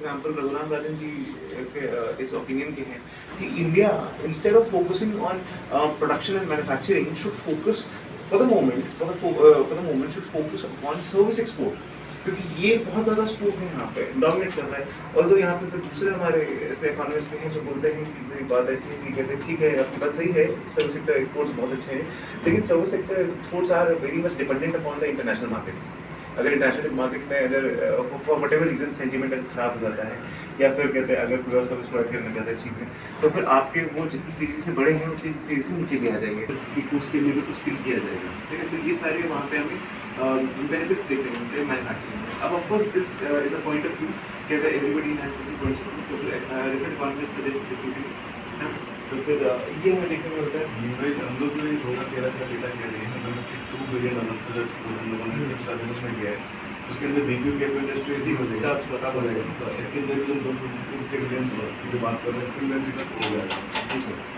Example Raghuram Rajan ji के इस opinion के हैं कि India instead of focusing on production and manufacturing should focus for the moment should focus on service export, क्योंकि ये बहुत ज़्यादा स्कोप है यहाँ पे, डोमिनेट कर रहा है। और तो यहाँ पे फिर दूसरे हमारे ऐसे इकोनॉमिस्ट भी हैं जो बोलते हैं कि मेरी बात ऐसी है कि कहते हैं ठीक है आपकी बात सही है, सर्विस सेक्टर एक्सपोर्ट्स बहुत अच्छे हैं, लेकिन service sector exports are very much dependent upon the international market. अगर इंटरनेशनल मार्केट में अगर for whatever reason sentiment अगर खराब हो जाता है, या फिर कहते हैं अगर पूरा सर्विस प्रोवाइड करना चाहता है चीप है, तो फिर आपके वो जितनी तेज़ी से बड़े हैं उतनी तेज़ी से नीचे भी आ जाएंगे, उसके लिए भी कुछ स्किल किया जाएगा, ठीक है। तो ये सारे वहाँ पे हमें बेनिफिट्स देखते हैं मैन्युफैक्चरिंग में। अब of course this is a point of view कि अगर everybody has different points of view, तो फिर different economist suggest different things, तो फिर ये हमें देखने में होता है। हम लोग जो 2013 का डेटा कह रहे हैं, मतलब 2 बिलियन अनस्टड हम लोगों ने स्टार्टिंग में किया है, उसके अंदर देखिए कि इंडस्ट्री ही हो जाएगा, पता पड़ेगा इसके अंदर जो 2 बिलियन की बात कर रहे हैं इसके अंदर भी हो जाएगा, ठीक है।